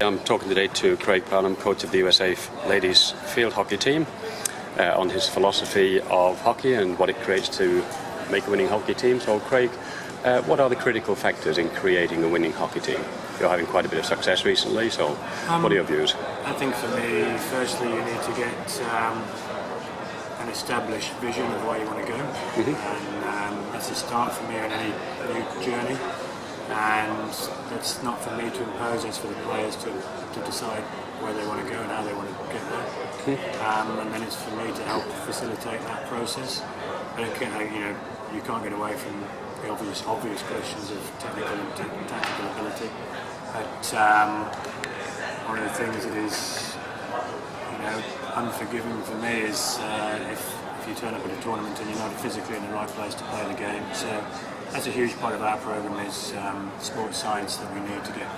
I'm talking today to Craig Parnham, coach of the USA ladies field hockey team, on his philosophy of hockey and what it creates to make a winning hockey team. So Craig, what are the critical factors in creating a winning hockey team? You're having quite a bit of success recently, so what are your views? I think for me, firstly you need to get an established vision of where you want to go, and that's a start for me on any new journey. And that's not for me to impose, it's for the players to decide where they want to go and how they want to get there. And then it's for me to help facilitate that process. But you can't get away from the obvious questions of technical and tactical ability. But one of the things that is unforgiving for me is if you turn up at a tournament and you're not physically in the right place to play the game. So that's a huge part of our program is sports science that we need to get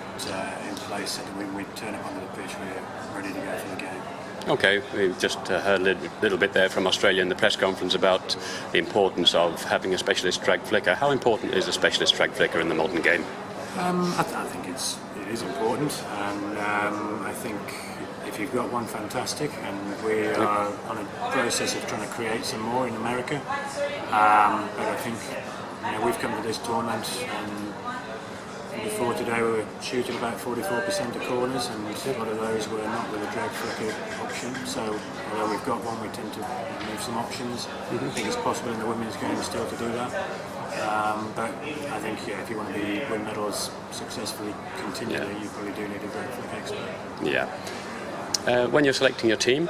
in place so that when we turn up onto the pitch we're ready to go for the game. Okay, we just heard a little bit there from Australia in the press conference about the importance of having a specialist drag flicker. How important is a specialist drag flicker in the modern game? I think it is important, and I think if you've got one, fantastic, and we are on a process of trying to create some more in America. But I think we've come to this tournament, and before today we were shooting about 44% of corners, and a lot of those were not with a drag flicker option. So although we've got one, we tend to move some options. I think it's possible in the women's game still to do that. But I think if you want to win medals successfully continually, you probably do need a drag flick expert. Yeah. When you're selecting your team,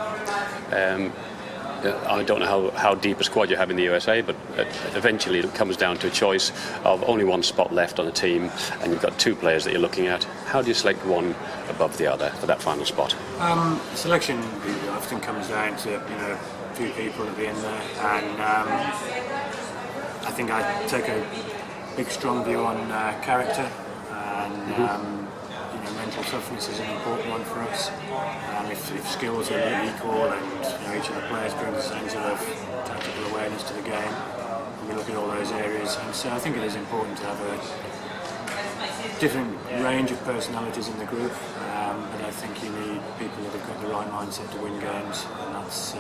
I don't know how deep a squad you have in the USA, but eventually it comes down to a choice of only one spot left on a team, and you've got two players that you're looking at. How do you select one above the other for that final spot? Selection often comes down to a few people at the end there, and I think I take a big strong view on character, and mental toughness is an important one for us. If skills are equal and each of the players brings the same sort of tactical awareness to the game, and we look at all those areas, and so I think it is important to have a different range of personalities in the group, but I think you need people that have got the right mindset to win games, and that's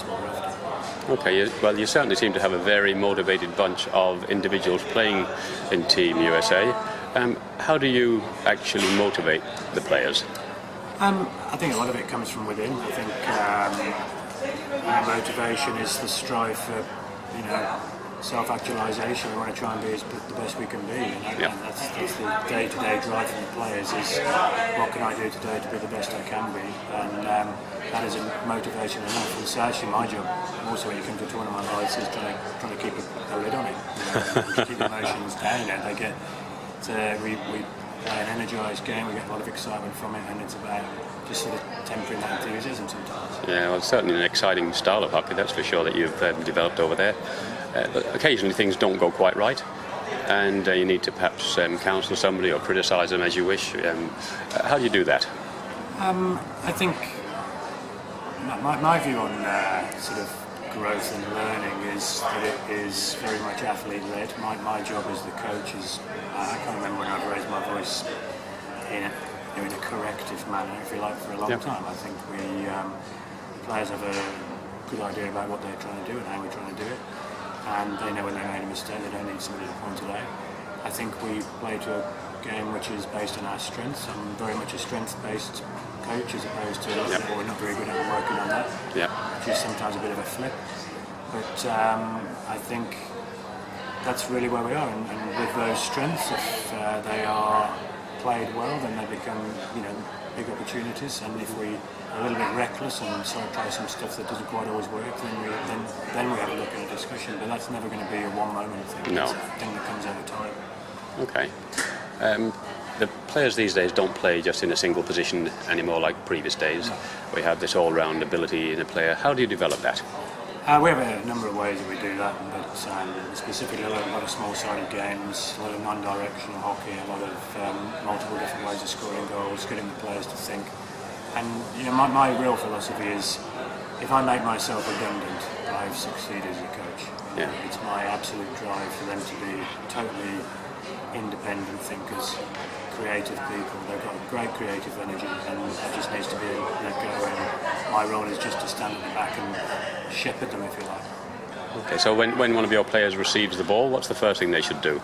what we're after. Okay, well you certainly seem to have a very motivated bunch of individuals playing in Team USA. How do you actually motivate the players? I think a lot of it comes from within. I think motivation is the strive for self-actualisation. We want to try and be the best we can be, and that's the day-to-day drive from the players is what can I do today to be the best I can be, and that is a motivation enough. And so actually my job also when you come to a tournament like this is trying to keep a lid on it, keep emotions down. They get we play an energised game, we get a lot of excitement from it, and it's about just sort of tempering that enthusiasm sometimes. Yeah, well, it's certainly an exciting style of hockey, that's for sure, that you've developed over there. But occasionally things don't go quite right, and you need to perhaps counsel somebody or criticise them as you wish. How do you do that? I think my view on sort of growth and learning is that it is very much athlete-led. My job as the coach is, I can't remember when I've raised my voice in a corrective manner, if you like, for a long time. I think the players have a good idea about what they're trying to do and how we're trying to do it, and they know when they made a mistake, they don't need somebody to point it out. I think we play to a game which is based on our strengths. I'm very much a strength-based coach as opposed to we're not very good at working on that, which is sometimes a bit of a flip. But I think that's really where we are, and with those strengths, if they are played well, then they become big opportunities. And if we are a little bit reckless and sort of try some stuff that doesn't quite always work, then we have a look at a discussion. But that's never going to be a one-moment thing. No. It's a thing that comes over time. Okay. The players these days don't play just in a single position anymore like previous days. We have this all-round ability in a player. How do you develop that? We have a number of ways that we do that, but specifically a lot of small-sided games, a lot of non-directional hockey, a lot of multiple different ways of scoring goals, getting the players to think. And my real philosophy is, if I make myself redundant, I've succeeded as a coach. It's my absolute drive for them to be totally independent thinkers, creative people. They've got great creative energy, and that just needs to be let go. And my role is just to stand at the back and shepherd them, if you like. Okay, so when one of your players receives the ball, what's the first thing they should do?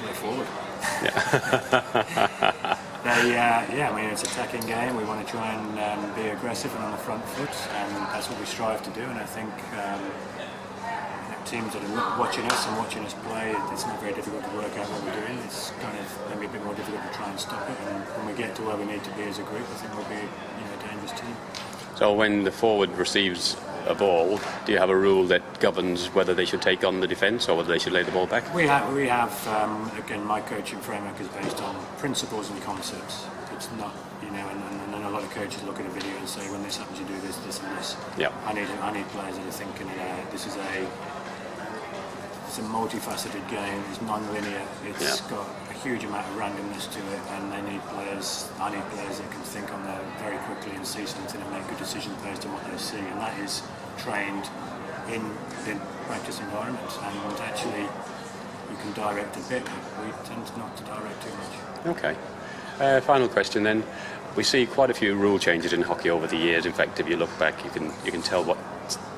Go forward. Yeah. I mean, it's an attacking game. We want to try and be aggressive and on the front foot, and that's what we strive to do. And I think teams that are watching us play, it's not very difficult to work out what we're doing. It's kind of maybe a bit more difficult to try and stop it. And when we get to where we need to be as a group, I think we'll be a dangerous team. So when the forward receives a ball, do you have a rule that governs whether they should take on the defence or whether they should lay the ball back? We have again, my coaching framework is based on principles and concepts. It's not, and then a lot of coaches look at a video and say, when this happens, you do this, this, and this. Yeah. I need players that are thinking, it's a multifaceted game. It's non-linear. It's got a huge amount of randomness to it, and I need players that can think on there very quickly and see something and make good decisions based on what they see, and that is trained in practice environments. And actually, you can direct a bit, but we tend not to direct too much. Okay. Final question then. We see quite a few rule changes in hockey over the years. In fact, if you look back, you can tell what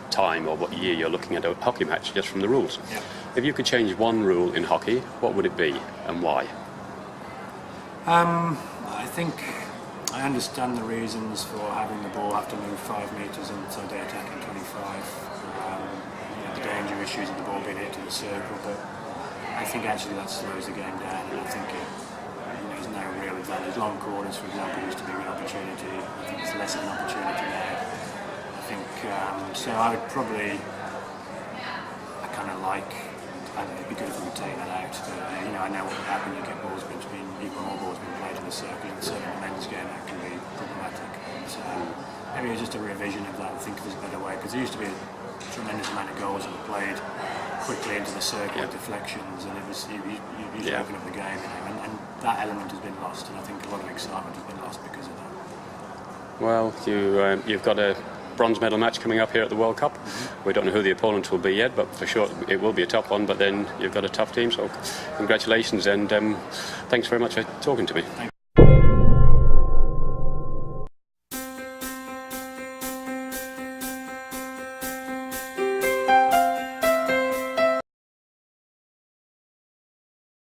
time or what year you're looking at a hockey match just from the rules. Yeah. If you could change one rule in hockey, what would it be and why? I think I understand the reasons for having the ball have to move 5 metres and so they're attacking 25. The danger issues of the ball being hit to the circle, but I think actually that slows the game down, and I think there's no real advantage. Long corners, for example, used to be a good opportunity. I think it's less of an opportunity now. I think so. I would probably. It'd be good if we could take that out. But, I know what would happen. You get balls between equal more balls being played in the circle, and certainly in the men's game that can be problematic. So maybe it's just a revision of that and think of it as a better way, because there used to be a tremendous amount of goals that were played quickly into the circle with deflections, and it was you open up the game, and that element has been lost, and I think a lot of excitement has been lost because of that. Well, you've got a bronze medal match coming up here at the World Cup. Mm-hmm. We don't know who the opponent will be yet, but for sure it will be a tough one. But then you've got a tough team, so congratulations, and thanks very much for talking to me. Thank you.